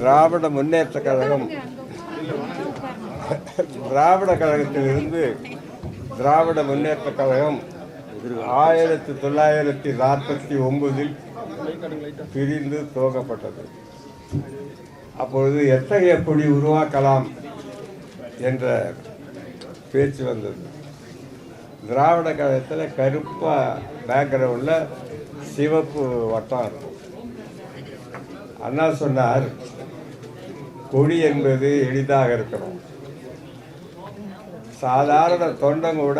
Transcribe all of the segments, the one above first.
திராவிட முன்னேற்ற கழகம் திராவிட கழகத்திலிருந்து திராவிட முன்னேற்ற கழகம் 1949 பிரிந்து துவக்கப்பட்டது. அப்பொழுது எத்தகைய கொடி உருவாக்கலாம் என்ற பேச்சு வந்தது. திராவிட கழகத்தில் கருப்பாக பேக்ரவுண்டில் சிவப்பு வட்டம் இருக்கும். அண்ணா சொன்னார், கொடி என்பது எளிதாக இருக்கணும். சாதாரண தொண்டங்கூட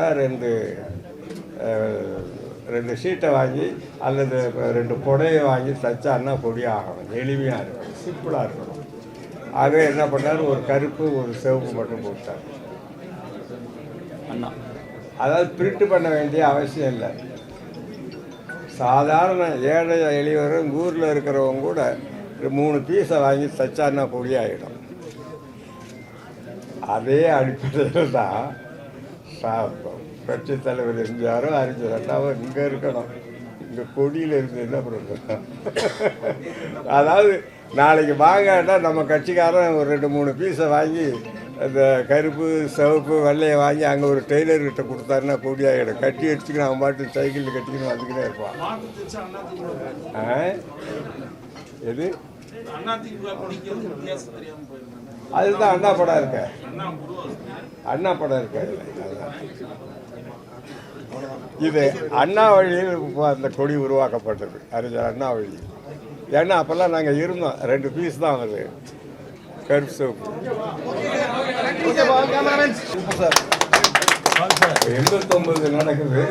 ரெண்டு ஷீட்டை வாங்கி அல்லது 2 புடையை வாங்கி தச்சான்னா கொடி ஆகணும். எளிமையாக இருக்கணும், சிம்பிளாக இருக்கணும். ஆகவே என்ன பண்ணார், ஒரு கருப்பு ஒரு சிவப்பு மட்டும் போட்டார். அண்ணா அதாவது பிரிண்ட் பண்ண வேண்டிய அவசியம் இல்லை. சாதாரண ஏழை எளியவரும் ஊரில் இருக்கிறவங்க கூட 3 பீஸை வாங்கி தச்சான்னா கொடி ஆகிடும். அதே அடிப்படையில் தான் கட்சி தலைவர் எம்ஜிஆரோ அறிஞர் அண்ணாவோ இங்கே இருக்கணும். இங்கே கொடியில் இருந்து என்ன பண்ணணும்? அதாவது நாளைக்கு வாங்கன்னா நம்ம கட்சிக்காரன் ஒரு 2-3 பீஸை வாங்கி அந்த கருப்பு சிவப்பு வெள்ளையை வாங்கி அங்கே ஒரு டெய்லர்கிட்ட கொடுத்தாருன்னா கொடி ஆகிடும். கட்டி அடிச்சுக்கணும், அவன் பாட்டு சைக்கிளில் கட்டிக்கணும் வந்துக்கிட்டே இருப்பான். எது அதுதான் அண்ணா படம் இருக்க, அண்ணா படம் இருக்க. இது அண்ணா வழியில் அந்த கொடி உருவாக்கப்பட்டது, அறிஞர் அண்ணா வழி. ஏன்னா அப்போல்லாம் நாங்கள் இருந்தோம், 2 பீஸ் தான் அது கருப்பு சிவப்பு. 89 நடக்குது.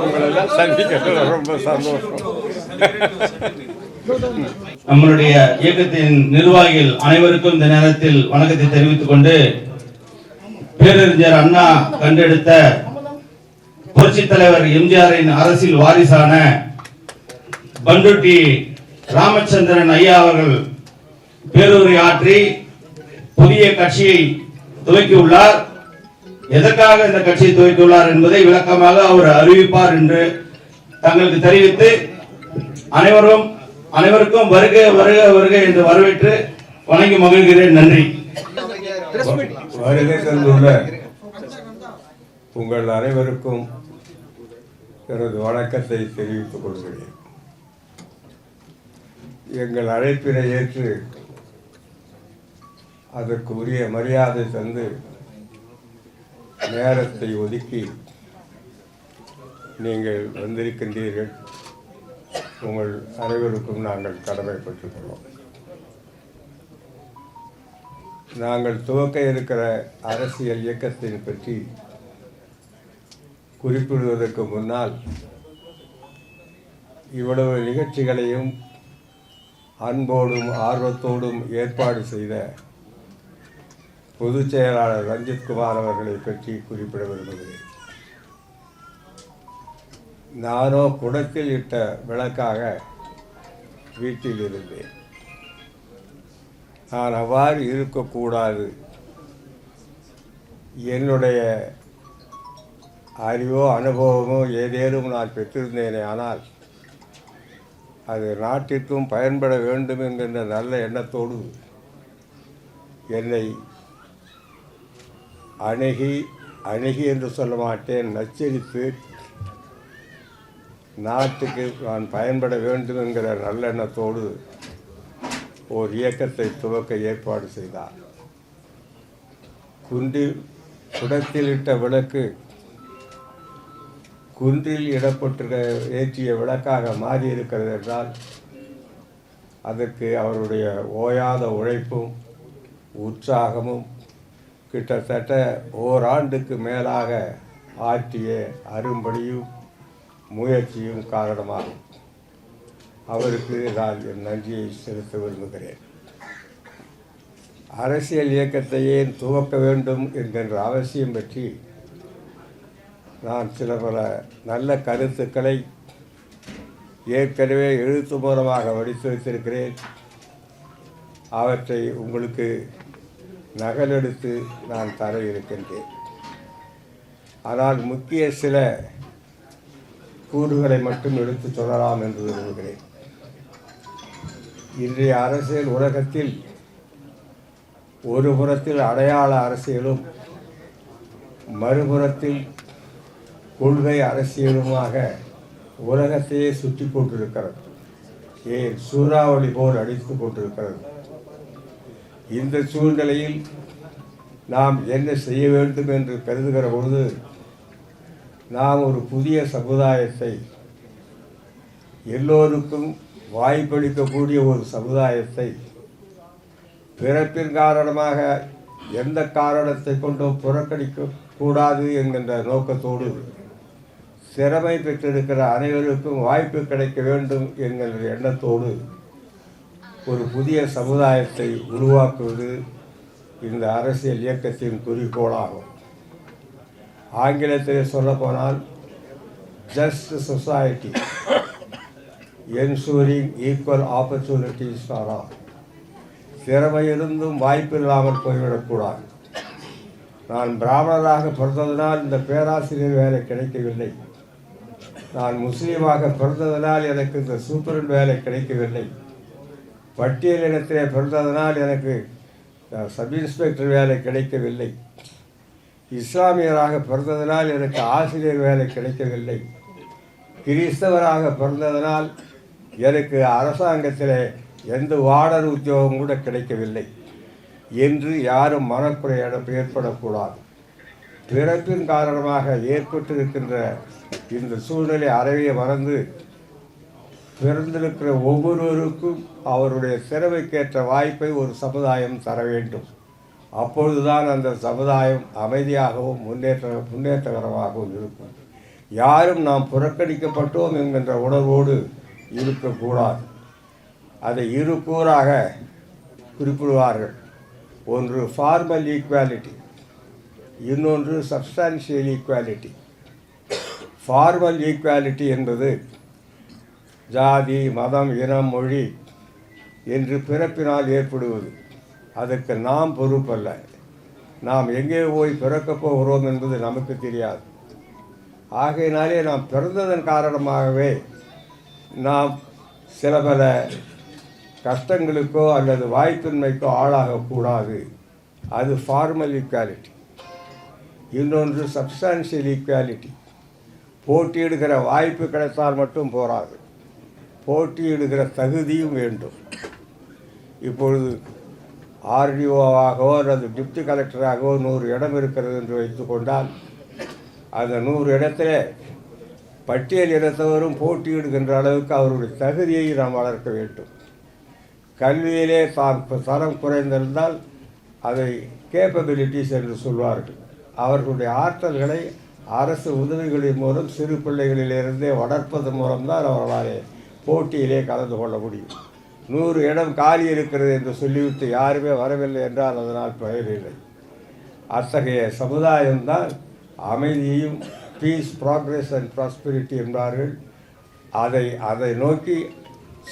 உங்களெல்லாம் சந்திக்கிறது ரொம்ப சந்தோஷம். நம்மளுடைய இயக்கத்தின் நிர்வாகிகள் அனைவருக்கும் இந்த நேரத்தில் வணக்கத்தை தெரிவித்துக் கொண்டு, பேரறிஞர் அண்ணா கண்டெடுத்த புரட்சி தலைவர் எம்ஜிஆரின் அரசியல் வாரிசான பண்ருட்டி ராமச்சந்திரன் ஐயா அவர்கள் பேருரை ஆற்றி புதிய கட்சியை துவக்கியுள்ளார். எதற்காக இந்த கட்சியை துவக்கியுள்ளார் என்பதை விளக்கமாக அவர் அறிவிப்பார் என்று தங்களுக்கு தெரிவித்து, அனைவருக்கும் வருக வருக வருக என்று வரவேற்று வணங்கி மகிழ்கிறேன். நன்றி. வருகை தந்துள்ள உங்கள் அனைவருக்கும் எனது வணக்கத்தை தெரிவித்துக் கொள்கிறேன். எங்கள் அழைப்பினை ஏற்று அதற்கு உரிய மரியாதை தந்து நேரத்தை ஒதுக்கி நீங்கள் வந்திருக்கின்றீர்கள். உங்கள் அனைவருக்கும் நாங்கள் கடமைப்பட்டிருக்கிறோம். நாங்கள் துவக்க இருக்கிற அரசியல் இயக்கத்தின் பற்றி குறிப்பிடுவதற்கு முன்னால், இவ்வளவு நிகழ்ச்சிகளையும் அன்போடும் ஆர்வத்தோடும் ஏற்பாடு செய்த பொதுச் செயலாளர் ரஞ்சித்குமார் அவர்களை பற்றி குறிப்பிட விரும்புகிறேன். நானோ குடத்தில் இட்ட விளக்காக வீட்டில் இருந்தேன். நான் அவ்வாறு இருக்கக்கூடாது. என்னுடைய அறிவோ அனுபவமோ ஏதேனும் நான் பெற்றிருந்தேனே, ஆனால் அது நாட்டிற்கும் பயன்பட வேண்டும் என்கின்ற நல்ல எண்ணத்தோடு என்னை அணுகி என்று சொல்ல மாட்டேன், நச்சரித்து நாட்டுக்கு நான் பயன்பட வேண்டும் என்கிற நல்லெண்ணத்தோடு ஓர் இயக்கத்தை துவக்க ஏற்பாடு செய்தார். குடத்தில் இட்ட விளக்கு குன்றில் இடப்பட்டிருக்க ஏற்றிய விளக்காக மாறியிருக்கிறது என்றால் அதற்கு அவருடைய ஓயாத உழைப்பும் உற்சாகமும் கிட்டத்தட்ட ஓராண்டுக்கு மேலாக ஆற்றிய அரும்படியும் முயற்சியும் காரணமாகும். அவருக்கு நான் என் நன்றியை செலுத்த விரும்புகிறேன். அரசியல் இயக்கத்தையே துவக்க வேண்டும் என்கின்ற அவசியம் பற்றி நான் சில பல நல்ல கருத்துக்களை ஏற்கனவே எழுத்து மூலமாக வடித்து வைத்திருக்கிறேன். அவற்றை உங்களுக்கு நகலெடுத்து நான் தர இருக்கின்றேன். ஆனால் முக்கிய சில கூறுகளை மட்டும் எடுத்து சொல்லலாம் என்று விரும்புகிறேன். இன்றைய அரசியல் உலகத்தில் ஒரு புறத்தில் அடையாள அரசியலும் மறுபுறத்தில் கொள்கை அரசியலுமாக உலகத்தையே சுற்றி கொண்டிருக்கிறது. ஏன் சூறாவளி போல் அடித்து கொண்டிருக்கிறது. இந்த சூழ்நிலையில் நாம் என்ன செய்ய வேண்டும் என்று கருதுகிற பொழுது நாம் ஒரு புதிய சமுதாயத்தை, எல்லோருக்கும் வாய்ப்பளிக்கக்கூடிய ஒரு சமுதாயத்தை, பிறப்பின் காரணமாக எந்த காரணத்தை கொண்டும் புறக்கணிக்க கூடாது என்கின்ற நோக்கத்தோடு திறமை பெற்றிருக்கிற அனைவருக்கும் வாய்ப்பு கிடைக்க வேண்டும் என்கின்ற எண்ணத்தோடு ஒரு புதிய சமுதாயத்தை உருவாக்குவது இந்த அரசியல் இயக்கத்தின் குறிக்கோளாகும். ஆங்கிலத்தில் சொல்லப்போனால் just society ensuring equal opportunities for all. திறமை இருந்தும் வாய்ப்பு இல்லாமல் போய்விடக்கூடாது. நான் பிராமணராக பிறந்ததினால் இந்த பேராசிரியர் வேலை கிடைக்கவில்லை, நான் முஸ்லீமாக பிறந்ததனால் எனக்கு இந்த சூப்பரண்ட் வேலை கிடைக்கவில்லை, பட்டியல் இனத்திலே பிறந்ததனால் எனக்கு சப் இன்ஸ்பெக்டர் வேலை கிடைக்கவில்லை, இஸ்லாமியராக பிறந்ததனால் எனக்கு ஆசிரியர் வேலை கிடைக்கவில்லை, கிறிஸ்தவராக பிறந்ததனால் எனக்கு அரசாங்கத்தில் எந்த வார்டன் உத்தியோகம் கூட கிடைக்கவில்லை என்று யாரும் மனக்குறை ஏற்படக்கூடாது. பிறப்பின் காரணமாக ஏற்பட்டிருக்கின்ற இந்த சூழ்நிலை அறவே மறந்து பிறந்திருக்கிற ஒவ்வொருவருக்கும் அவருடைய திறமைக்கேற்ற வாய்ப்பை ஒரு சமுதாயம் தர வேண்டும். அப்பொழுதுதான் அந்த சமுதாயம் அமைதியாகவும் முன்னேற்றகரமாகவும் இருக்கும். யாரும் நாம் புறக்கணிக்கப்பட்டோம் என்கின்ற உணர்வோடு இருக்கக்கூடாது. அதை இரு கூறாக குறிப்பிடுவார்கள். ஒன்று ஃபார்மல் ஈக்குவாலிட்டி, இன்னொன்று சப்ஸ்டான்ஷியல் ஈக்குவாலிட்டி. ஃபார்மல் ஈக்குவாலிட்டி என்பது ஜாதி, மதம், இனம், மொழி என்று பிறப்பினால் ஏற்படுவது. அதற்கு நாம் பொறுப்பல்ல. நாம் எங்கே போய் பிறக்கப் போகிறோம் என்பது நமக்கு தெரியாது. ஆகையினாலே நாம் பிறந்ததன் காரணமாகவே நாம் சில பல கஷ்டங்களுக்கோ அல்லது வாய்ப்பின்மைக்கோ ஆளாகக்கூடாது. அது ஃபார்மல் ஈக்குவாலிட்டி. இன்னொன்று சப்ஸ்டான்ஷியல் ஈக்குவாலிட்டி. போட்டியிடுகிற வாய்ப்பு கிடைத்தால் மட்டும் போராது, போட்டியிடுகிற தகுதியும் வேண்டும். இப்பொழுது ஆர்டிஓவாகவோ அல்லது டிப்டி கலெக்டராகவோ 100 இடம் இருக்கிறது என்று வைத்துக்கொண்டால் அந்த 100 இடத்துல பட்டியல் இனத்தவரும் போட்டியிடுகின்ற அளவுக்கு அவருடைய தகுதியை நாம் வளர்க்க வேண்டும். கல்வியிலே தரம் குறைந்திருந்தால் அதை கேப்பபிலிட்டிஸ் என்று சொல்வார்கள். அவர்களுடைய ஆற்றல்களை அரசு உதவிகளின் மூலம் சிறு பிள்ளைகளிலிருந்தே வளர்ப்பதன் மூலம்தான் அவர்களால் போட்டியிலே கலந்து கொள்ள முடியும். 100 இடம் காலி இருக்கிறது என்று சொல்லிவிட்டு யாருமே வரவில்லை என்றால் அதனால் பயனில்லை. அத்தகைய சமுதாயம்தான் அமைதியையும் பீஸ், ப்ராக்ரெஸ் அண்ட் ப்ராஸ்பெரிட்டி என்பார்கள். அதை நோக்கி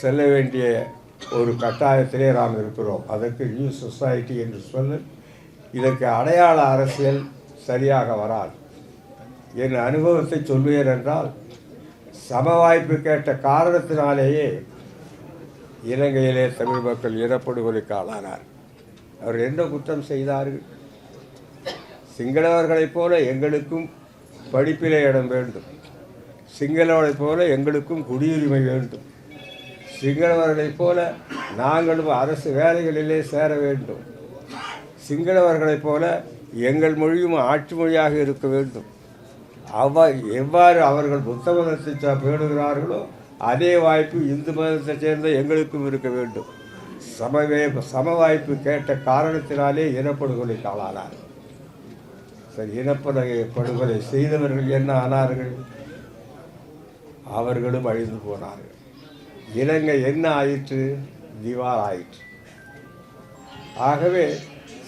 செல்ல வேண்டிய ஒரு கட்டாயத்திலே நாம் இருக்கிறோம். அதற்கு நியூ சொசைட்டி என்று சொல்ல, இதற்கு அடையாள அரசியல் சரியாக வராது. என் அனுபவத்தை சொல்வேன் என்றால், சம வாய்ப்பு கேட்ட காரணத்தினாலேயே இலங்கையிலே தமிழ் மக்கள் இனப்படுகொலைக்கு ஆளானார். அவர் என்ன குற்றம் செய்தார்கள்? சிங்களவர்களைப் போல எங்களுக்கும் படிப்பிலே இடம் வேண்டும், சிங்களவர்களைப் போல எங்களுக்கும் குடியுரிமை வேண்டும், சிங்களவர்களைப் போல நாங்களும் அரசு வேலைகளிலே சேர வேண்டும், சிங்களவர்களைப் போல எங்கள் மொழியும் ஆட்சி மொழியாக இருக்க வேண்டும். எவ்வாறு அவர்கள் புத்த மதத்தை பேணுகிறார்களோ அதே வாய்ப்பு இந்து மதத்தைச் சேர்ந்த எங்களுக்கும் இருக்க வேண்டும். சம வாய்ப்பு கேட்ட காரணத்தினாலே இனப்படுகொலைக்கு ஆளானார். சரி, இனப்படுகொலை செய்தவர்கள் என்ன ஆனார்கள்? அவர்களும் அழிந்து போனார்கள். இலங்கை என்ன ஆயிற்று? திவால் ஆயிற்று. ஆகவே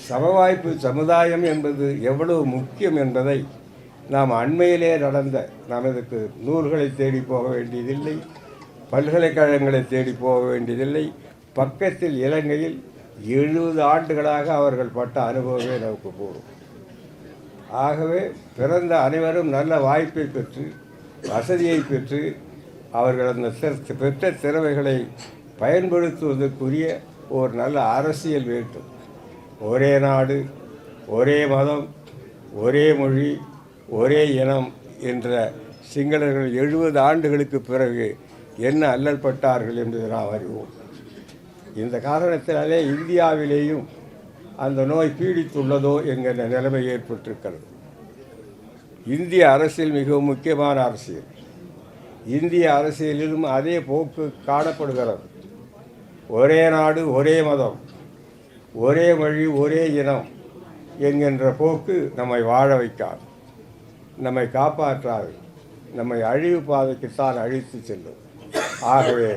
சமவாய்ப்பு சமுதாயம் என்பது எவ்வளவு முக்கியம் என்பதை நாம் அண்மையிலே நடந்த, நமதுக்கு நூல்களை தேடி போக வேண்டியதில்லை, பல்கலைக்கழகங்களை தேடி போக வேண்டியதில்லை. பக்கத்தில் இலங்கையில் 70 ஆண்டுகளாக அவர்கள் பட்ட அனுபவமே நமக்கு போகும். ஆகவே பிறந்த அனைவரும் நல்ல வாய்ப்பை பெற்று, வசதியை பெற்று, அவர்கள் அந்த பெற்ற திறமைகளை பயன்படுத்துவதற்குரிய ஒரு நல்ல அரசியல் வேண்டும். ஒரே நாடு, ஒரே மதம், ஒரே மொழி, ஒரே இனம் என்ற சிங்களர்கள் 70 ஆண்டுகளுக்கு பிறகு என்ன அல்லல் பட்டார்கள் என்பதை நாம் அறிவோம். இந்த காரணத்தினாலே இந்தியாவிலேயும் அந்த நோய் பீடித்துள்ளதோ என்கிற நிலைமை ஏற்பட்டிருக்கிறது. இந்திய அரசியல் மிகவும் முக்கியமான அரசியல். இந்திய அரசியலிலும் அதே போக்கு காணப்படுகிறது. ஒரே நாடு, ஒரே மதம், ஒரே மொழி, ஒரே இனம் என்கின்ற போக்கு நம்மை வாழ வைக்காது, நம்மை காப்பாற்றாது, நம்மை அழிவு பாதைக்குத்தான் அழித்து செல்லும். ஆகவே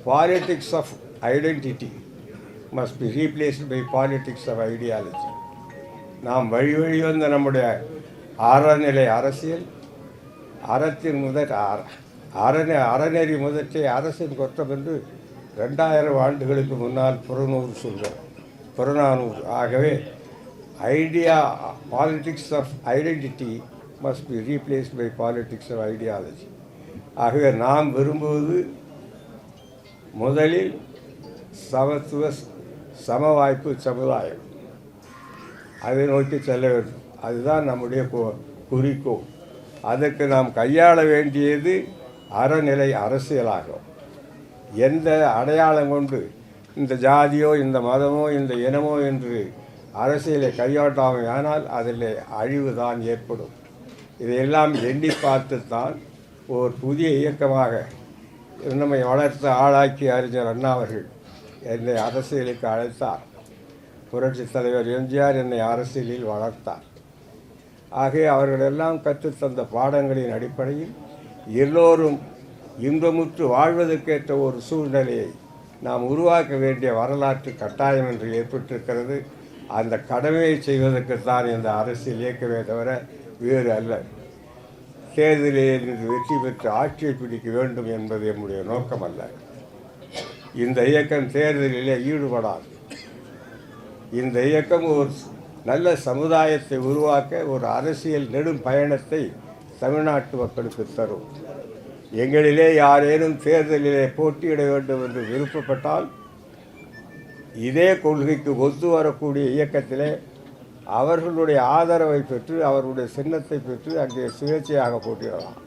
politics of identity must be replaced by politics of ideology. நாம் வழி வழி வந்த நம்முடைய அறநிலை அரசியல், அறத்தின் அறநெறி முதற்றை அரசின் குற்றம் என்று 2000 ஆண்டுகளுக்கு முன்னால் புறநானூறு. ஆகவே politics of identity must be replaced by politics of ideology. ஆகவே நாம் விரும்புவது முதலில் சமத்துவ சம வாய்ப்பு சமுதாயம். அதை நோக்கி செல்ல வேண்டும். அதுதான் நம்முடைய குறிக்கோள். அதற்கு நாம் கையாள வேண்டியது அறநிலை அரசியலாகும். எந்த அடையாளம் கொண்டு இந்த ஜாதியோ, இந்த மதமோ, இந்த இனமோ என்று அரசியலை கையாட்டாமல் ஆனால் அதில் அழிவு தான் ஏற்படும். இதையெல்லாம் எண்ணி பார்த்துத்தான் ஒரு புதிய இயக்கமாக நம்மை வளர்த்து ஆளாக்கி அறிஞர் அண்ணா அவர்கள் என்னை அரசியலுக்கு அழைத்தார். புரட்சித் தலைவர் எம்ஜிஆர் என்னை அரசியலில் வளர்த்தார். ஆகவே அவர்களெல்லாம் கற்றுத்தந்த பாடங்களின் அடிப்படையில் எல்லோரும் இன்பமுற்று வாழ்வதற்கேற்ற ஒரு சூழ்நிலையை நாம் உருவாக்க வேண்டிய வரலாற்று கட்டாயம் என்று ஏற்பட்டிருக்கிறது. அந்த கடமையை செய்வதற்குத்தான் இந்த அரசியல் இயக்கமே தவிர வேறு அல்ல. தேர்தலில் வெற்றி பெற்று ஆட்சியை பிடிக்க வேண்டும் என்பது என்னுடைய நோக்கம் அல்ல. இந்த இயக்கம் தேர்தலிலே ஈடுபடாது. இந்த இயக்கம் ஒரு நல்ல சமுதாயத்தை உருவாக்க ஒரு அரசியல் நெடும் பயணத்தை தமிழ்நாட்டு மக்களுக்கு தரும். எங்களிலே யாரேனும் தேர்தலிலே போட்டியிட வேண்டும் என்று விருப்பப்பட்டால் இதே கொள்கைக்கு ஒத்து வரக்கூடிய இயக்கத்திலே அவர்களுடைய ஆதரவை பெற்று அவர்களுடைய சின்னத்தை பெற்று அங்கே சுயேட்சையாக போட்டியிடலாம்.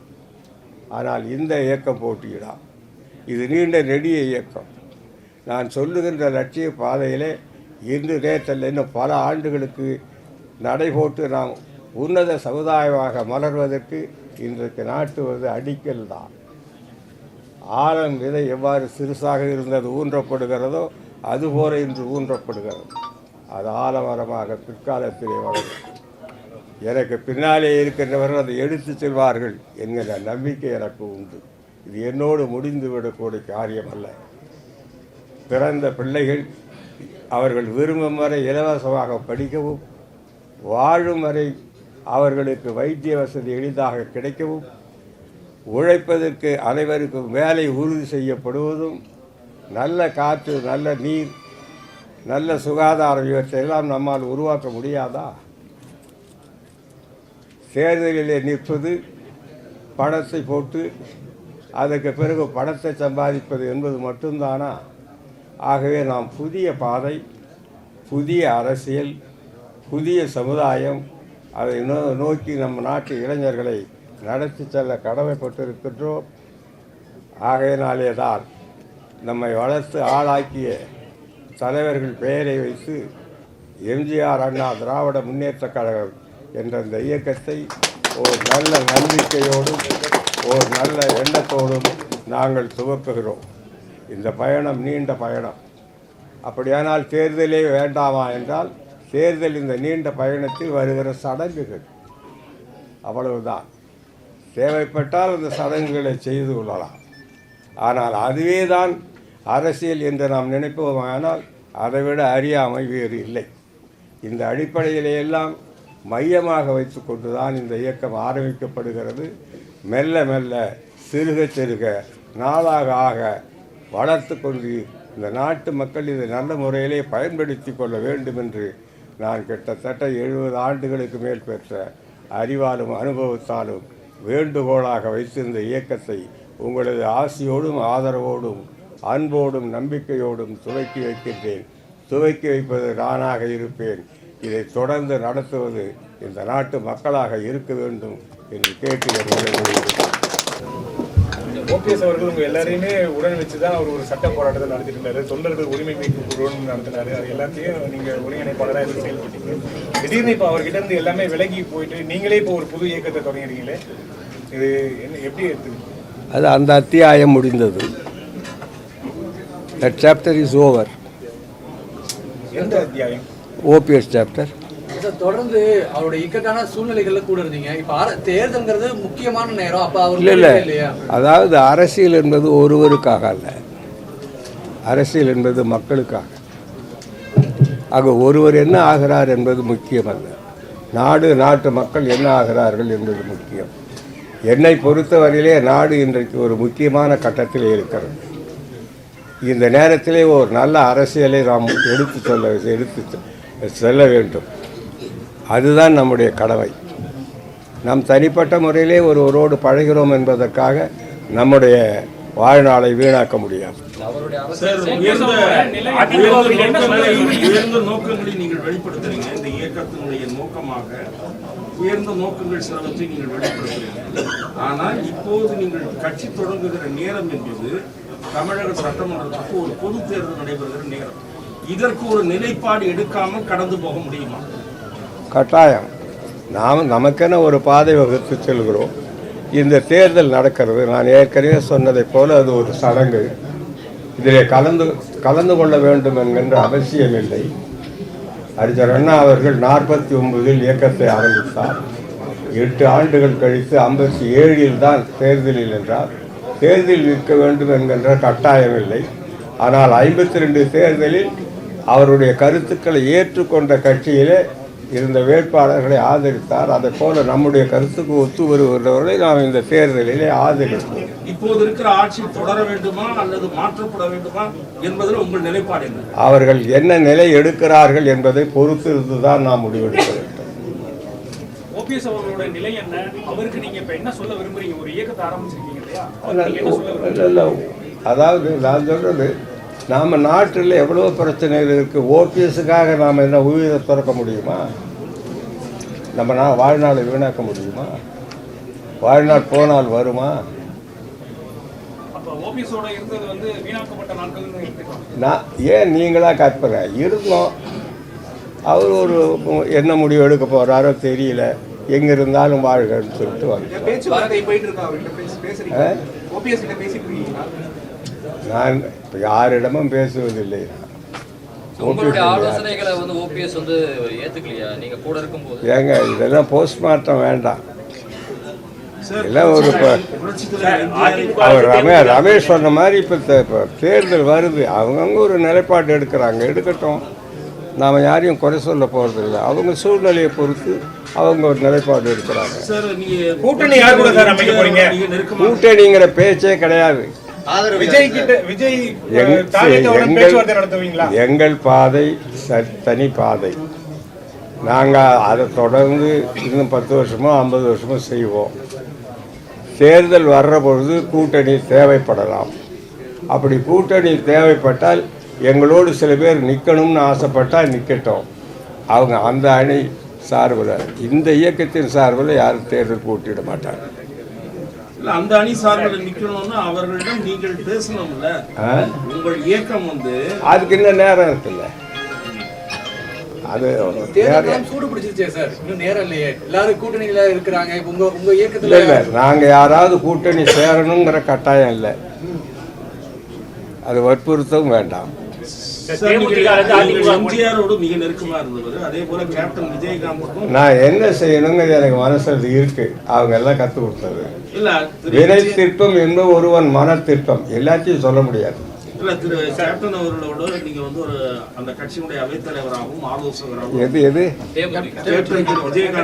ஆனால் இந்த இயக்கம் போட்டியிடாம். இது நீண்ட நெடிய இயக்கம். நான் சொல்லுகின்ற லட்சிய பாதையிலே இன்று நேற்றல்ல இன்னும் பல ஆண்டுகளுக்கு நடைபோட்டு நாம் உன்னத சமுதாயமாக மலர்வதற்கு இன்றைக்கு நாட்டுவது அடிக்கல் தான். ஆழம் விதை எவ்வாறு சிறுசாக இருந்தது ஊன்றப்படுகிறதோ அதுபோல இன்று ஊன்றப்படுகிறது. அது ஆலமரமாக பிற்காலத்திலே வளரும். எனக்கு பின்னாலே இருக்கின்றவர்கள் அதை எடுத்து செல்வார்கள் என்கிற நம்பிக்கை எனக்கு உண்டு. இது என்னோடு முடிந்துவிடக்கூடிய காரியம் அல்ல. பிறந்த பிள்ளைகள் அவர்கள் விரும்பும் வரை இலவசமாக படிக்கவும், வாழும் வரை அவர்களுக்கு வைத்திய வசதி எளிதாக கிடைக்கவும், உழைப்பதற்கு அனைவருக்கும் வேலை உறுதி செய்யப்படுவதும், நல்ல காற்று, நல்ல நீர், நல்ல சுகாதாரம் இவற்றையெல்லாம் நம்மால் உருவாக்க முடியாதா? தேர்தலிலே நிற்பது, பணத்தை போட்டு அதற்கு பிறகு பணத்தை சம்பாதிப்பது என்பது மட்டும்தானா? ஆகவே நாம் புதிய பாதை, புதிய அரசியல், புதிய சமுதாயம், அதை நோக்கி நம்ம நாட்டு இளைஞர்களை நடத்தி செல்ல கடமைப்பட்டிருக்கின்றோம். ஆகையினாலே தான் நம்மை வளர்த்து ஆளாக்கிய தலைவர்கள் பெயரை வைத்து எம்ஜிஆர் அண்ணா திராவிட முன்னேற்றக் கழகம் என்ற இந்த இயக்கத்தை ஒரு நல்ல நம்பிக்கையோடும் ஒரு நல்ல எண்ணத்தோடும் நாங்கள் துவக்குகிறோம். இந்த பயணம் நீண்ட பயணம். அப்படியானால் தேர்தலே வேண்டாமா என்றால் தேர்தல் இந்த நீண்ட பயணத்தில் வருகிற சடங்குகள், அவ்வளவுதான். தேவைப்பட்டால் அந்த சடங்குகளை செய்து கொள்ளலாம். ஆனால் அதுவே தான் அரசியல் என்று நாம் நினைப்போமானால் அதைவிட அறியாமை வேறு இல்லை. இந்த அடிப்படையிலையெல்லாம் மையமாக வைத்து கொண்டு தான் இந்த இயக்கம் ஆரம்பிக்கப்படுகிறது. மெல்ல மெல்ல சிறுக சிறுக நாளாக ஆக வளர்த்து கொண்டு இந்த நாட்டு மக்கள் இதை நல்ல முறையிலே பயன்படுத்தி கொள்ள வேண்டும் என்று நான் கிட்டத்தட்ட 70 ஆண்டுகளுக்கு மேல் பெற்ற அறிவாலும் அனுபவத்தாலும் வேண்டுகோளாக வைத்திருந்த இயக்கத்தை உங்களது ஆசியோடும் ஆதரவோடும் அன்போடும் நம்பிக்கையோடும் துவக்கி வைக்கின்றேன். துவக்கி வைப்பது நானாக இருப்பேன். இதை தொடர்ந்து நடத்துவது இந்த நாட்டு மக்களாக இருக்க வேண்டும் என்று கேட்டு ஓபிஎஸ் அவர்கள் உங்க எல்லாரையுமே உடன் வச்சுதான் அவர் ஒரு சட்ட போராட்டத்தை நடத்திட்டு இருந்தாரு. தொண்டர்கள் உரிமை மீட்பு குழுன்னு நடத்தினாரு. அது எல்லாத்தையும் நீங்க ஒருங்கிணைப்பாளராக இருந்து செயல்பட்டீங்க. திடீர்னு இப்போ அவர்கிட்ட இருந்து எல்லாமே விலகி போயிட்டு நீங்களே இப்போ ஒரு புது இயக்கத்தை தொடங்கிறீங்களே, இது என்ன எப்படி எடுத்துக்கு? அது அந்த அத்தியாயம் முடிந்தது. That chapter is over. எந்த அத்தியாயம்? OPS chapter. தொடர்ந்து அவருடைய இக்கட்டான சூழ்நிலைகள்ல கூட இருந்தீங்க. இப்ப தேர்தல்ங்கிறது முக்கியமான நேரம். அப்ப அவர் இல்லையா? அதாவது அரசியல் என்பது ஒருவருக்காக அல்ல, அரசியல் என்பது மக்களுக்காக. ஆக ஒருவர் என்ன ஆகிறார் என்பது முக்கியமல்ல, நாட்டு மக்கள் என்ன ஆகிறார்கள் என்பது முக்கியம். என்னை பொறுத்தவரையிலே நாடு இன்றைக்கு ஒரு முக்கியமான கட்டத்தில் இருக்கிறது. இந்த நேரத்திலே ஒரு நல்ல அரசியலை நாம் எடுத்து செல்ல வேண்டும். அதுதான் நம்முடைய கடமை. நம் தனிப்பட்ட முறையிலே ஒருவரோடு பழகிறோம் என்பதற்காக நம்முடைய வாழ்நாளை வீணாக்க முடியாது. உயர்ந்த நோக்கங்களை நீங்கள் வெளிப்படுத்துறீங்க. இந்த இயக்கத்தினுடைய நோக்கமாக உயர்ந்த நோக்கங்கள் சிலவற்றை நீங்கள் வெளிப்படுத்துறீங்க. ஆனால் இப்போது நீங்கள் கட்சி தொடங்குகிற நேரம் என்பது தமிழக சட்டமன்றத்துக்கு ஒரு பொது தேர்தல் நடைபெறுகிற நேரம். இதற்கு ஒரு நிலைப்பாடு எடுக்காமல் கடந்து போக முடியுமா? கட்டாயம். நமக்கென ஒரு பாதை வகுத்து செல்கிறோம். இந்த தேர்தல் நடக்கிறது. நான் ஏற்கனவே சொன்னதை போல அது ஒரு சடங்கு. இதில் கலந்து கொள்ள வேண்டும் என்கின்ற அவசியம் இல்லை. அறிஞர் அண்ணா அவர்கள் 49 இயக்கத்தை ஆரம்பித்தார். 8 ஆண்டுகள் கழித்து 57 தான் தேர்தலில் என்றார். தேர்தலில் நிற்க வேண்டும் என்கின்ற கட்டாயம் இல்லை. ஆனால் 52 தேர்தலில் அவருடைய கருத்துக்களை ஏற்றுக்கொண்ட கட்சியிலே இருந்த வேட்பாளர்களை ஆதரித்தார். அதை போல நம்முடைய கருத்துக்கு ஒத்து வருகிறவர்களை நாம் இந்த தேர்தலிலே ஆதரிப்போம். இப்போது இருக்கிற ஆட்சி தொடர வேண்டுமா அல்லது மாற்றப்பட வேண்டுமா என்பதில் உங்கள் நிலைப்பாடு என்ன? அவர்கள் என்ன நிலை எடுக்கிறார்கள் என்பதை பொறுத்து இருந்துதான் நாம் முடிவெடுக்க வேண்டும். ஓபிஎஸ் அவர்களோட நிலை என்ன? அவருக்கு நீங்க இப்ப என்ன சொல்ல விரும்புறீங்க? ஒரு இயக்கத்தை ஆரம்பிச்சிருக்கீங்க இல்லையா? அதாவது நான் சொல்றது, நாம் நாட்டில் எவ்வளோ பிரச்சனைகள் இருக்குது. ஓபிஎஸ்ஸுக்காக நாம் என்ன உயிரை திறக்க முடியுமா? நம்ம வாழ்நாளை வீணாக்க முடியுமா? வாழ்நாள் போனால் வருமா? நான் ஏன் நீங்களாக கற்பனை இருந்தோம். அவர் ஒரு என்ன முடிவு எடுக்க போகிறாரோ தெரியல. எங்கே இருந்தாலும் வாழ்கன்னு சொல்லிட்டு நான் யாரிடமும் பேசுவதில்லை. ஏங்க இதெல்லாம் போஸ்ட்மார்ட்டம் வேண்டாம். எல்லாம் ஒரு அவர் ரமேஷ் சொன்ன மாதிரி இப்போ தேர்தல் வருது. அவங்கவுங்க ஒரு நிலைப்பாடு எடுக்கட்டும். நாம் யாரையும் குறை சொல்ல போகிறதில்லை. அவங்க சூழ்நிலையை பொறுத்து அவங்க ஒரு நிலைப்பாடு எடுக்கிறாங்க. கூட்டணிங்கிற பேச்சே கிடையாது. எங்கள் பாதை தனி பாதை. நாங்கள் அதை தொடர்ந்து இன்னும் 10 வருஷமோ 50 வருஷமோ செய்வோம். தேர்தல் வர்ற பொழுது கூட்டணி தேவைப்படலாம். அப்படி கூட்டணி தேவைப்பட்டால் எங்களோடு சில பேர் நிற்கணும்னு ஆசைப்பட்டால் நிற்கட்டும். அவங்க அந்த அணி சார்பில், இந்த இயக்கத்தின் சார்பில் யாரும் தேர்தல் போட்டியிட மாட்டாங்க. அந்த அணி சார்பில் நிக்கணும்னு அவர்களிடம் நீங்கள் பேசணும்ல. உங்கள் இயக்கம் அதுக்கு இன்னும் நேரம் இருக்குல்ல. அது சூடு பிடிச்சிருச்சே சார், இன்னும் நேரம் இல்லையே. எல்லாரும் கூட்டணியில இருக்கிறாங்க. உங்க இயக்கத்துல இல்ல, நாங்க யாராவது கூட்டணி சேரணுங்கிற கட்டாயம் இல்லை. அது வற்புறுத்தவும் வேண்டாம். நான் என்ன செய்யணுங்கிறது எனக்கு மனசில் இருக்கு. அவங்க எல்லாம் கத்து கொடுத்தது. வினை திட்டம் என்பது ஒருவன் மன திட்டம். எல்லாத்தையும் சொல்ல முடியாது. திரு கேப்டன் அவர்களோடு நீங்க ஒரு அந்த கட்சியினுடைய அவைத்தலைவராகவும் ஆலோசகராகவும்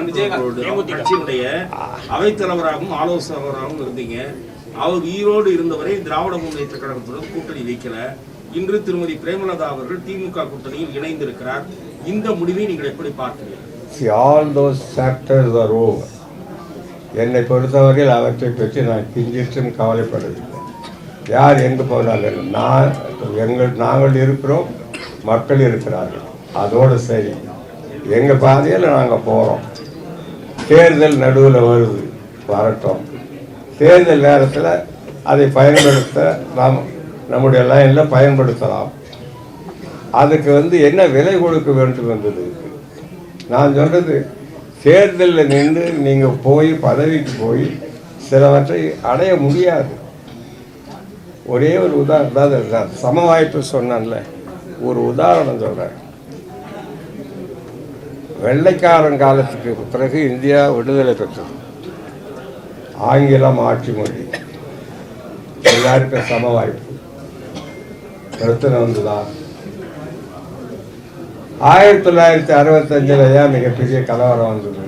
விஜயகாந்த் கட்சியினுடைய அவைத்தலைவராகவும் ஆலோசகராகவும் இருந்தீங்க. அவர் ஈரோடு இருந்தவரை திராவிட முன்னேற்ற கழகத்துடன் கூட்டணி வைக்கல. இன்று திருமதி பிரேமலதா அவர்கள் திமுக கூட்டணியில் இணைந்திருக்கிறார். இந்த முடிவை நீங்கள் எப்படி பார்க்கிறீர்கள்? All those factors are over. என்னை பொறுத்தவரையில் அவற்றை பற்றி நான் கிஞ்சிற்றும் கவலைப்படவில்லை. யார் எங்கே போனாலும் நாங்கள் இருக்கிறோம், மக்கள் இருக்கிறார்கள், அதோடு சரி. எங்கள் பாதையில் நாங்கள் போகிறோம். தேர்தல் நடுவில் வருது, வரட்டும். தேர்தல் நேரத்தில் அதை பயன்படுத்த நம்முடைய லைனில் பயன்படுத்தலாம். அதுக்கு என்ன விலை கொடுக்க வேண்டும் என்பது நான் சொல்கிறது. தேர்தலில் நின்று நீங்கள் போய் பதவிக்கு போய் சிலவற்றை அடைய முடியாது. ஒரே ஒரு உதாரணம், சம வாய்ப்பு சொன்னான்ல, ஒரு உதாரணம் சொல்கிறேன். வெள்ளைக்காரன் காலத்துக்கு பிறகு இந்தியா விடுதலை பெற்றது. ஆங்கிலம் ஆட்சி மொழி, எல்லாருக்கும் சம வாய்ப்பு. பிரச்சனை வந்துதான் 1965 ஏன் மிகப்பெரிய கலவரம் வந்தது?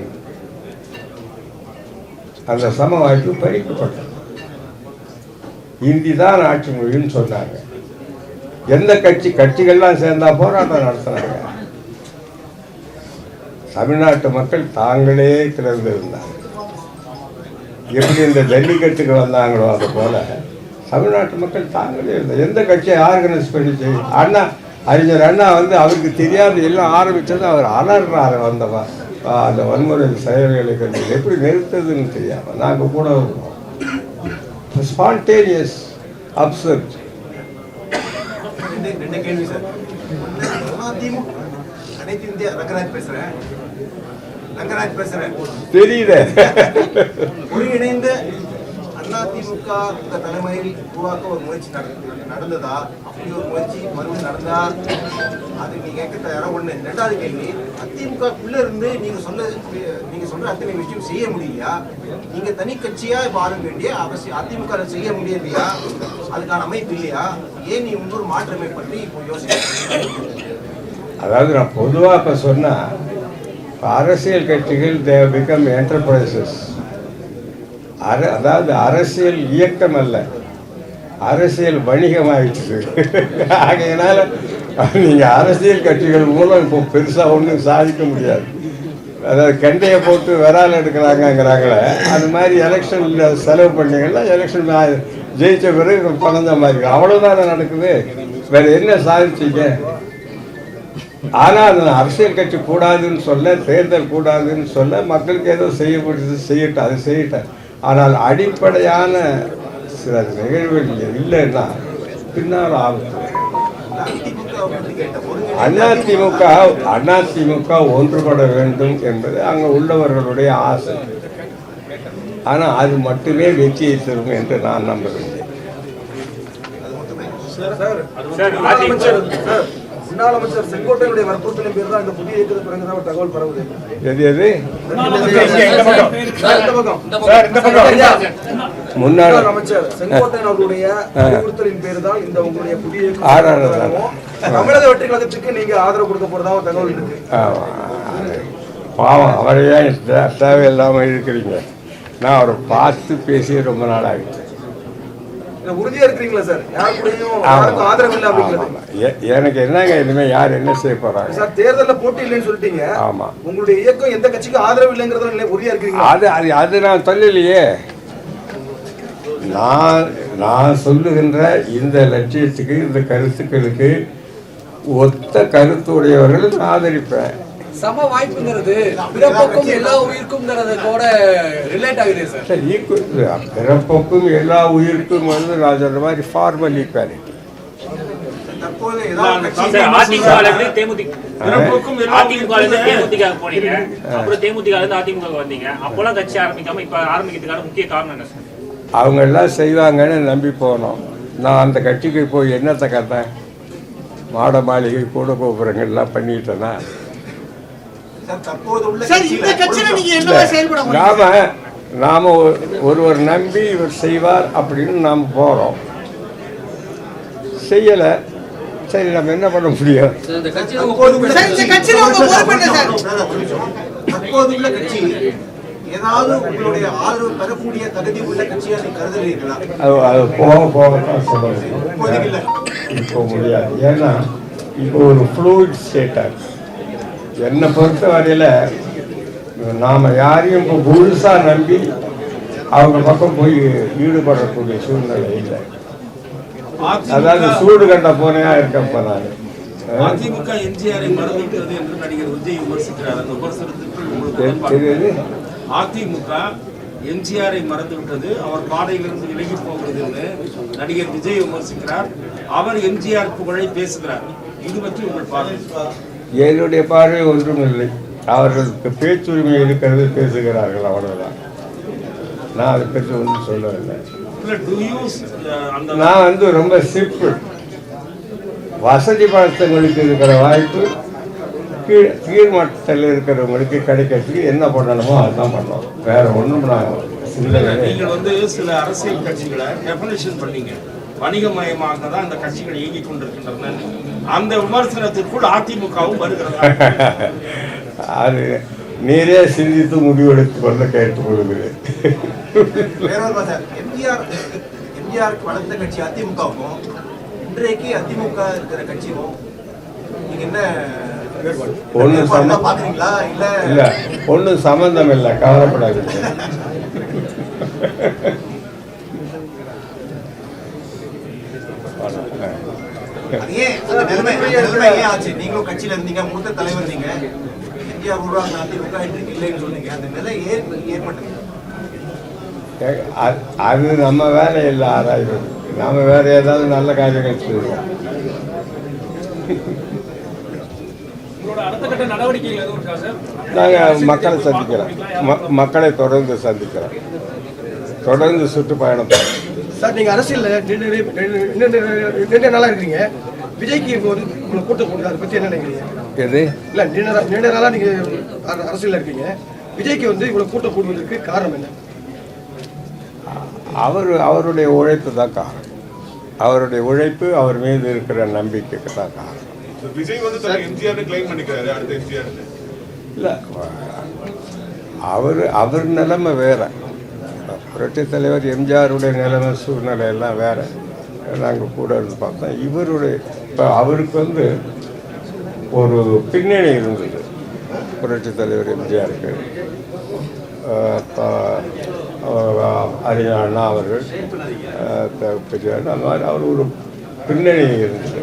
அந்த சம வாய்ப்பு பறிக்கப்பட்டது. இந்தி தான் ஆட்சி மொழின்னு சொன்னாங்க. எந்த கட்சிகள்லாம் சேர்ந்தா போராட்டம் நடத்தினாங்க. தமிழ்நாட்டு மக்கள் தாங்களே திறந்திருந்தாங்க. எப்படி இந்த ஜல்லிக்கட்டுக்கு வந்தாங்களோ அது போல தமிழ்நாட்டு மக்கள் தாங்களே இருந்தாங்க. எந்த கட்சியை ஆர்கனைஸ் பண்ணி அண்ணா, அறிஞர் அண்ணா அவருக்கு தெரியாது எல்லாம் ஆரம்பித்தது. அவர் அலர்றாரு அந்த வன்முறை செயல்களுக்கு எப்படி நிறுத்ததுன்னு தெரியாம நாங்கள் கூட ஸ்பான்டேனியஸ் அப்சர்ட். கேள்வி சார். அனைத்து இந்தியா ரங்கராஜ் பேசுறேன். தெரியுது. ஒருங்கிணைந்த அதிமுக தலைமையில் உருவாக்க ஒரு முயற்சி நடந்ததா? அப்படி ஒரு முயற்சி மறுபடியும் நடந்தா அது நீங்க கேட்க தயாரா? ஒண்ணு. ரெண்டாவது கேள்வி, அதிமுகக்குள்ள இருந்து நீங்க சொல்ற அத்தனை விஷயம் செய்ய முடியலையா? நீங்க தனி கட்சியா இப்ப ஆர வேண்டிய அவசியம் அதிமுக செய்ய முடியலையா? அதுக்கான அமைப்பு இல்லையா? ஏன் நீ இன்னொரு மாற்றமை பற்றி இப்போ யோசிக்க? அதாவது நான் பொதுவாக இப்போ சொன்னால், அரசியல் கட்சிகள் தே பிகம் என்டர்பிரைசஸ். அதாவது அரசியல் இயக்கம் அல்ல, அரசியல் வணிகமாகிடுச்சு. ஆகையினால நீங்கள் அரசியல் கட்சிகள் மூலம் இப்போ பெருசாக ஒன்றும் சாதிக்க முடியாது. அதாவது கண்டையை போட்டு விரால் எடுக்கிறாங்கங்கிறாங்களே, அது மாதிரி எலெக்ஷனில் செலவு பண்ணீங்கன்னா எலெக்ஷன் ஜெயிச்ச பிறகு பணம் சம்பாதிக்கலாம், அவ்வளோதானே நடக்குது. வேறு என்ன சாதிச்சிங்க? ஆனால் அந்த அரசியல் கட்சி கூடாதுன்னு சொல்ல, தேர்தல் கூடாதுன்னு சொல்ல, மக்களுக்கு ஏதோ செய்யப்படுது செய்யட்டும், அது செய்யட்டேன். ஆனால் அடிப்படையான சில நிகழ்வுகள் இல்லைன்னா பின்னால் ஆபத்து. அதிமுக ஒன்றுபட வேண்டும் என்பது அங்கே உள்ளவர்களுடைய ஆசை. ஆனால் அது மட்டுமே வெற்றியை தரும் என்று நான் நம்புகிறேன். முன்னாள் அமைச்சர் செங்கோட்டையுடைய வற்புறுத்தலின் பேர் தான் இந்த புதிய இயக்கத்துக்கு பிறகுதான் ஒரு தகவல் பரவுது. முன்னாள் அமைச்சர் செங்கோட்டையன் அவர்களுடைய அறிவுறுத்தலின் பேர் தான் இந்த உங்களுடைய புதிய இயக்கம் தமிழக வெற்றி கழகத்துக்கு நீங்க ஆதரவு கொடுக்க போறதா ஒரு தகவல் இருக்கு. பாவம், அவரையே தேவையில்லாம இருக்கிறீங்க. நான் அவரை பார்த்து பேசி ரொம்ப நாள் ஆகிடுச்சு. உறுதியா இருக்கிறீங்களா சார்? ஆதரவு இல்ல அப்படிங்கிறது எனக்கு என்னங்க, இனிமே யார் என்ன செய்ய போறாங்க சார்? தேர்தல்ல போட்டி இல்லைன்னு சொல்லிட்டீங்க. ஆமா, உங்களுடைய இயக்கம் எந்த கட்சிக்கும் ஆதரவு இல்லைங்கிறத உறுதியா இருக்கீங்களா? அது நான் சொல்லலையே. நான் சொல்லுகின்ற இந்த லட்சியத்துக்கு, இந்த கருத்துக்களுக்கு ஒத்த கருத்துடையவர்கள் ஆதரிப்பேன். சம வாய்ப்புங்கிறது பிறப்புக்கும் எல்லா உயிருக்கும்ங்கிறது கூட ரிலேட் ஆகுது சார். பிறப்புக்கும் எல்லா உயிருக்கும் நான் சொல்ற மாதிரி ஃபார்மல் ஈக்வாலிட்டி. அவங்க எல்லாம் செய்வாங்கன்னு நம்பி போனோம். நான் அந்த கட்சிக்கு போய் என்னத்தை கத்தேன்? மாட மாளிகை கூட கோபுரங்கள்லாம் பண்ணிட்டேன்னா நாம ஒருவர் நம்பி இவர் செய்வார் அப்படின்னு நாம் போறோம். செய்யல, சரி நம்ம என்ன பண்ண முடியும்? அது போகத்தான் சொல்லணும். இப்போ முடியாது. ஏன்னா இப்போ ஒரு ஃப்ளூயிட் ஸ்டேட்டாக என்னை பொறுத்த வரையில் நாம் யாரையும் இப்போ முழுசாக நம்பி அவங்க பக்கம் போய் ஈடுபடக்கூடிய சூழ்நிலை இல்லை. அதாவது சூடு கண்ட போனையா இருக்கப்ப நான் அதிமுக எம்ஜிஆரை மறந்துவிட்டது என்று நடிகர் விஜய் விமர்சிக்கிறார். அந்த விமர்சனத்திற்கு உங்களுக்கு தெரியுது. அதிமுக எம்ஜிஆரை மறந்துவிட்டது, அவர் பாதையிலிருந்து விலகி போகிறது என்று நடிகர் விஜய் விமர்சிக்கிறார். அவர் எம்ஜிஆர் புகழை பேசுகிறார். இது பற்றி உங்கள் பார்வை? என்னுடைய பார்வை ஒன்றும் இல்லை. அவர்களுக்கு பேச்சுரிமை இருக்கிறது, பேசுகிறார்கள், அவ்வளவுதான். நான் அதை பற்றி ஒன்றும் சொல்லவில்லை. நான் வந்து ரொம்ப சிம்பிள். வசதி படுத்தவங்களுக்கு இருக்கிற வாய்ப்பு கீழ்மட்டத்தில் இருக்கிறவங்களுக்கு கிடைக்கிறதுக்கு என்ன பண்ணணுமோ அதுதான் பண்ணோம். வேற ஒன்றும் நீங்கள் வந்து சில அரசியல் கட்சிகளை டெஃபினேஷன் பண்ணீங்க, வணிகமயமாக தான் இந்த கட்சிகள் இயங்கிக் கொண்டிருக்கின்றன. அந்த விமர்சனத்திற்குள் அதிமுகவும் வருகிறது. அது நீரே சிந்தித்து முடிவெடுத்துக் கொள்ள கேட்டுக்கொள்கிறேன். எம்ஜிஆருக்கு வளர்ந்த கட்சி அதிமுகவுக்கும் இன்றைக்கு அதிமுக இருக்கிற கட்சியும் நீங்க என்ன பாக்குறீங்களா? இல்ல ஒன்றும் சம்பந்தம் இல்லை, கவலைப்படாது. நீங்களும் கட்சியில இருந்தீங்க, மூத்த தலைவர் நீங்க. எம்ஜிஆர் உருவாக்கின அதிமுக இன்றைக்கு இல்லைன்னு சொன்னீங்க. அந்த நிலை ஏற்பட்டது. அது நம்ம வேலை இல்லை ஆராய்வது. நாம வேற ஏதாவது நல்ல காரியங்கள் செய்வோம். நாங்கள் மக்களை சந்திக்கிறோம், மக்களை தொடர்ந்து சந்திக்கிறோம், தொடர்ந்து சுற்றுப்பயணம். சார், நீங்க அரசியல்ல நீண்ட நாளா இருக்கீங்க. விஜய்க்கு இப்போ வந்து கூட்டம் போடுறது, அதை பத்தி என்ன நினைக்கிறீங்க? எது இல்ல, நீண்ட நாளா நீங்க அரசியல்ல இருக்கீங்க. விஜய்க்கு வந்து இவ்வளவு கூட்டம் போடுவதற்கு காரணம் என்ன? அவருடைய உழைப்பு தான் காரணம். அவருடைய உழைப்பு, அவர் மீது இருக்கிற நம்பிக்கைக்கு தான் காரணம். விஜய் வந்து எம்ஜிஆர் கிளைம் பண்ணிக்கிறாரு, அடுத்த எம்ஜிஆர் இல்லை, அவர் நிலைமை வேற. புரட்சி தலைவர் எம்ஜிஆருடைய நிலைமை சூழ்நிலை எல்லாம் வேற. நாங்கள் கூட இருந்து பார்த்தோம். இவருடைய இப்போ அவருக்கு வந்து ஒரு பின்னணி இருந்தது. புரட்சி தலைவர் எம்ஜிஆருக்கு அறிஞர் அண்ணா அவர்கள், அந்த மாதிரி அவர் ஒரு பின்னணி இருந்தது.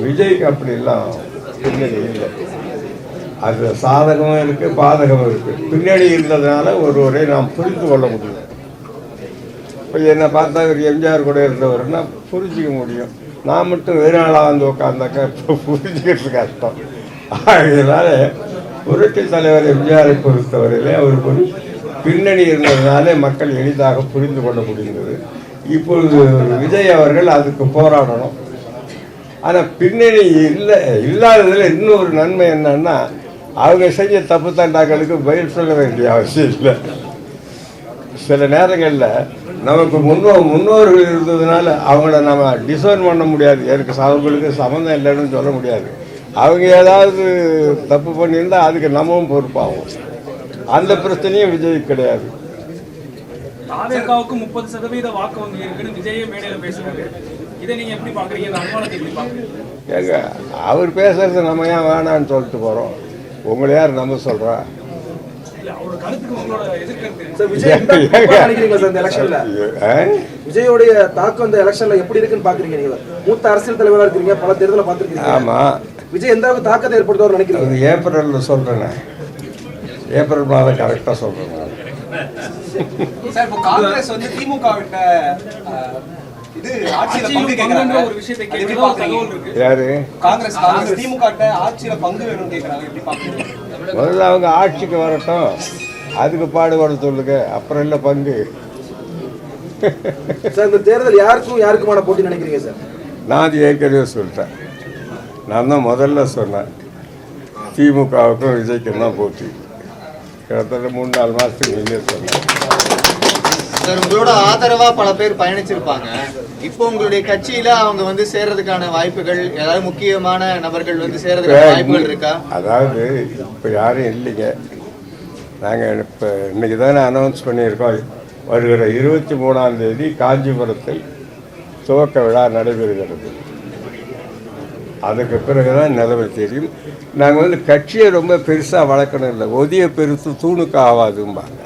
விஜய்க்கு அப்படிலாம் பின்னணி இல்லை. அது சாதகமும் இருக்குது, பாதகமும் இருக்குது. பின்னணி இருந்ததுனால ஒருவரை நாம் புரிந்து கொள்ள முடியும். இப்போ என்னை பார்த்தா இவர் எம்ஜிஆர் கூட இருந்தவர்னா புரிஞ்சிக்க முடியும். நான் மட்டும் வேறு நாளாக வந்து உட்காந்தாக்கா இப்போ புரிஞ்சுக்கிறது கஷ்டம். அதனால புரட்சி தலைவர் எம்ஜிஆரை பொறுத்தவரையிலே அவருக்கு ஒரு பின்னணி இருந்ததுனாலே மக்கள் எளிதாக புரிந்து கொள்ள முடிந்தது. இப்பொழுது விஜய் அவர்கள் அதுக்கு போராடணும். ஆனால் பின்னணி இல்லாததில் இன்னொரு நன்மை என்னன்னா, அவங்க செஞ்ச தப்பு தண்டாக்களுக்கு பதில் சொல்ல வேண்டிய அவசியம் இல்லை. சில நேரங்களில் நமக்கு முன்னோர்கள் இருந்ததுனால அவங்கள நம்ம டிசைன் பண்ண முடியாது. எனக்கு அவங்களுக்கு சம்மந்தம் இல்லைன்னு சொல்ல முடியாது. அவங்க ஏதாவது தப்பு பண்ணியிருந்தால் அதுக்கு நம்மவும் பொறுப்பாகும். அந்த பிரச்சனையும் விஜய் கிடையாது. தாவேகாவுக்கு 30% வாக்கு வங்கி இருக்குன்னு விஜயே மேடையில பேசுறாரு. இதை நீங்க எப்படி பாக்குறீங்க? இந்த அனுமானத்தை எப்படி பாக்குறீங்க? ஏங்க, அவர் பேசுறது நம்ம ஏன் வேணான்னு சொல்லிட்டு போறோம்? உங்களை யார் நம்ம சொல்றா? விஜயோடைய தாக்கம் இந்த எலெக்ஷன்ல எப்படி இருக்குன்னு பாக்குறீங்க? நீங்க மூத்த அரசியல் தலைவரா இருக்கீங்க, பல தேர்தலை பார்த்திருக்கீங்க. ஆமா, விஜய் எந்த அளவுக்கு தாக்கத்தை ஏற்படுத்துவார் நினைக்கிறீங்க? ஏப்ரல்ல சொல்றேன், ஏப்ரல் மாதம் கரெக்டா சொல்றேன். சார், இப்போ காங்கிரஸ் வந்து திமுக விட்ட இது ஆட்சியில பங்கு கேக்குறாங்க. ஒரு விஷயத்தை எப்படி பாக்குறீங்க? யாரு? காங்கிரஸ் திமுக கிட்ட ஆட்சியில பங்கு வேணும்னு கேக்குறாங்க. எப்படி பாக்குறீங்க? முதல்ல அவங்க ஆட்சிக்கு வரட்டும், அதுக்கு பாடுபட சொல்லுங்க, அப்புறம் இல்லை பங்கு. சார், இந்த தேர்தல் யாருக்குமான போட்டி நினைக்கிறீங்க சார்? நான் அது ஏற்கனவே சொல்லிட்டேன். நான் தான் முதல்ல சொன்னேன், திமுகவுக்கும் விஜய்க்கும் தான் போட்டி. கிட்டத்தட்ட 3-4 மாதத்துக்கு முன்னே சொன்னேன். சார், உங்களோட ஆதரவா பல பேர் பயணிச்சிருப்பாங்க. இப்போ உங்களுடைய கட்சியில அவங்க வந்து சேர்றதுக்கான வாய்ப்புகள், ஏதாவது முக்கியமான நபர்கள் வந்து சேர்றதுக்கான வாய்ப்புகள் இருக்கா? அதாவது இப்போ யாரும் இல்லைங்க. நாங்கள் இப்போ இன்னைக்கு தானே அனௌன்ஸ் பண்ணியிருக்கோம். வருகிற 23ஆம் தேதி காஞ்சிபுரத்தில் துவக்க விழா நடைபெறுகிறது. அதுக்கு பிறகுதான் நிலைமை தெரியும். நாங்கள் வந்து கட்சியை ரொம்ப பெருசாக வளர்க்கணும் இல்லை, ஒதிய பெருசு தூணுக்கு ஆகாதும்பாங்க.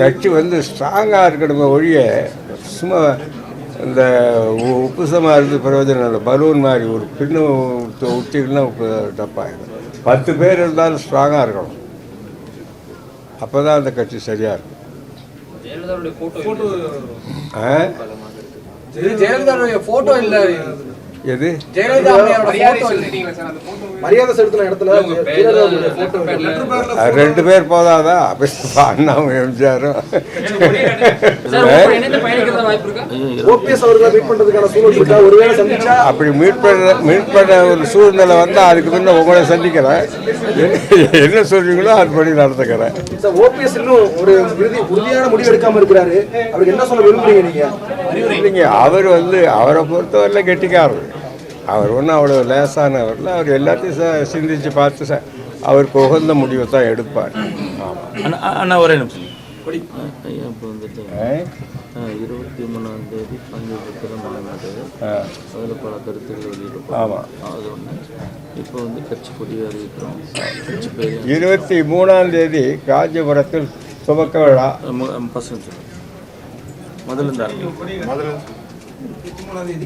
கட்சி வந்து ஸ்ட்ராங்காக இருக்கணுமே ஒழிய சும்மா இந்த உப்புசமாக இருந்து பிரயோஜனம் இல்லை. பலூன் மாதிரி ஒரு பின்னு விட்டிங்கன்னா டப்பாயிடும். 10 பேர் இருந்தாலும் ஸ்ட்ராங்காக இருக்கணும். அப்போ தான் அந்த கட்சி சரியாக இருக்கும். ஜெயலலிதாவுடைய போட்டோ இல்ல. எது ஜெயலலிதா மரியாதை செலுத்தின இடத்துல 2 பேர் போதாதா? அண்ணாவும் எம்ஜிஆரும் ஓபிஎஸ் அவர்களை மீட் பண்றதுக்கான சூழல் இருக்கா? ஒருவேளை சந்திச்சா அப்படி மீட் பண்ண ஒரு சூழ்நிலை வந்தால் அதுக்கு முன்ன உங்களை சந்திக்கிறேன். என்ன சொல்றீங்களோ அதுபடி நடந்துக்கிறேன். ஓபிஎஸ் இன்னும் ஒரு உறுதியான முடிவு எடுக்காம இருக்கிறாரு. அவருக்கு என்ன சொல்ல விரும்புறீங்க நீங்க? இல்லைங்க, அவர் அவரை பொறுத்தவரையில் கெட்டிக்காரர். அவர் ஒன்றும் அவ்வளோ லேசானவரில். அவர் எல்லாத்தையும் சிந்திச்சு பார்த்து அவருக்கு உகந்த முடிவை தான் எடுப்பார். அண்ணா ஒரே நிமிஷம். இப்போ வந்துட்டு 23ஆம் தேதி காஞ்சிபுரத்தில் மாநாடு, அதில் பல கருத்துக்கள் வெளியிடுவோம். ஆமாம், அது ஒன்று. இப்போ வந்து கட்சி கொடியை அறிவிக்கிறோம். கட்சி பேர் 23ஆம் தேதி காஞ்சிபுரத்தில் துவக்க விழா. பசங்க முதல்ல இருந்து ஆரம்பிக்கும்.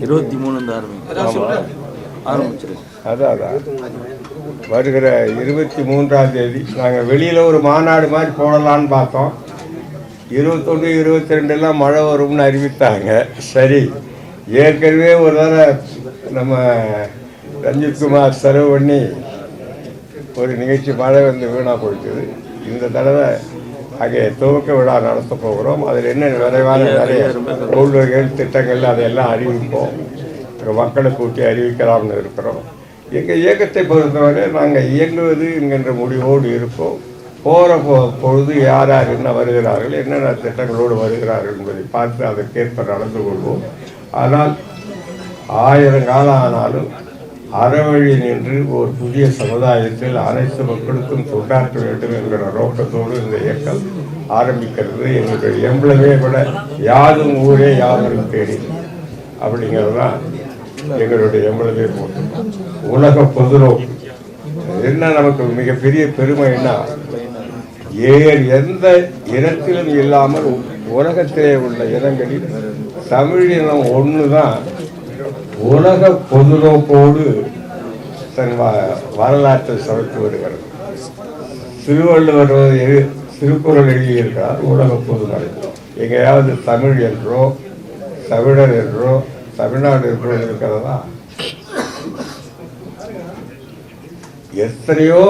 23 ஆரம்பிச்சிருக்கு. அதான் வருகிற 23ஆம் தேதி நாங்கள் வெளியில் ஒரு மாநாடு மாதிரி போடலான்னு பார்த்தோம். 21, 22 மழை வரும்னு அறிவித்தாங்க. சரி, ஏற்கனவே ஒரு தடவை நம்ம ரஞ்சித்குமார் செலவு பண்ணி ஒரு நிகழ்ச்சி மழை வந்து வீணாக போயிட்டுது. இந்த தடவை அங்கே துவக்க விழா நடத்த போகிறோம். அதில் என்ன விரைவான நிறைய கொள்கைகள் திட்டங்கள் அதையெல்லாம் அறிவிப்போம். மக்களை கூட்டி அறிவிக்கலாம்னு இருக்கிறோம். எங்கள் இயக்கத்தை பொறுத்தவரை நாங்கள் இயங்குவது என்கின்ற முடிவோடு இருப்போம். போகிற பொழுது யார் யார் என்ன வருகிறார்கள், என்னென்ன திட்டங்களோடு வருகிறார்கள் என்பதை பார்த்து அதற்கேற்ப நடந்து கொள்வோம். ஆனால் 1000 காலம் ஆனாலும் அறவழி நின்று ஒரு புதிய சமுதாயத்தில் அனைத்து மக்களுக்கும் தொண்டாற்ற வேண்டும் என்கிற நோக்கத்தோடு இந்த இயக்கம் ஆரம்பிக்கிறது. எங்களுடைய எம்பளமே கூட யாதும் ஊரே யாவரும் தேடி அப்படிங்கிறது தான் எங்களுடைய எம்பளமே போட்டோம். உலக பொதுநோக்கு என்ன நமக்கு மிகப்பெரிய பெருமைன்னா, எந்த இனத்திலும் இல்லாமல் உலகத்திலே உள்ள இனங்களில் தமிழ் இனம் ஒன்று தான் உலக பொதுநோக்கோடு தன் வரலாற்றை சமைத்து வருகிறது. திருவள்ளுவர் திருக்குறள் எழுதியிருக்கிறார் உலக பொதுநலை. எங்கேயாவது தமிழ் என்றோ தமிழர் என்றோ தமிழ்நாடு என்றோ இருக்கிறதா? எத்தனையோ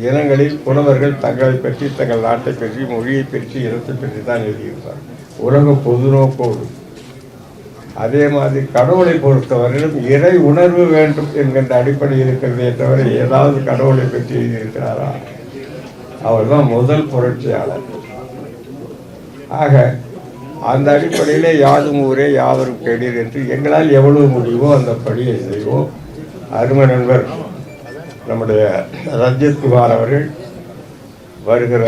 இனங்களில் புலவர்கள் தங்களை பற்றி, தங்கள் நாட்டை பற்றி, மொழியை பற்றி, இனத்தை பற்றி தான் எழுதியிருப்பார் உலக பொதுநோக்கோடு. அதே மாதிரி கடவுளை பொறுத்தவரையிலும் இறை உணர்வு வேண்டும் என்கின்ற அடிப்படை இருக்கிறதே தவிர ஏதாவது கடவுளை பற்றி எழுதியிருக்கிறாரா? அவர் தான் முதல் புரட்சியாளர். ஆக அந்த அடிப்படையிலே யாதும் ஊரே யாவரும் கேளீர் என்று எங்களால் எவ்வளவு முடியுமோ அந்த படியை செய்வோம். அருமை நண்பர் நம்முடைய ரஞ்சித்குமார் அவர்கள் வருகிற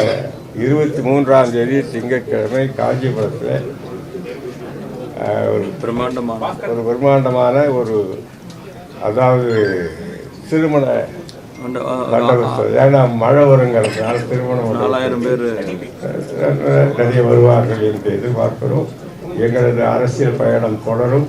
23ஆம் தேதி திங்கட்கிழமை காஞ்சிபுரத்தில் ஒரு பிரம்மாண்டமான ஒரு அதாவது திருமண மண்டபத்தில், ஏன்னா மழை வருங்கிறதுனால திருமணம் 4000 பேர் நிறைய வருவார்கள் என்று எதிர்பார்க்கிறோம். எங்களது அரசியல் பயணம் தொடரும்.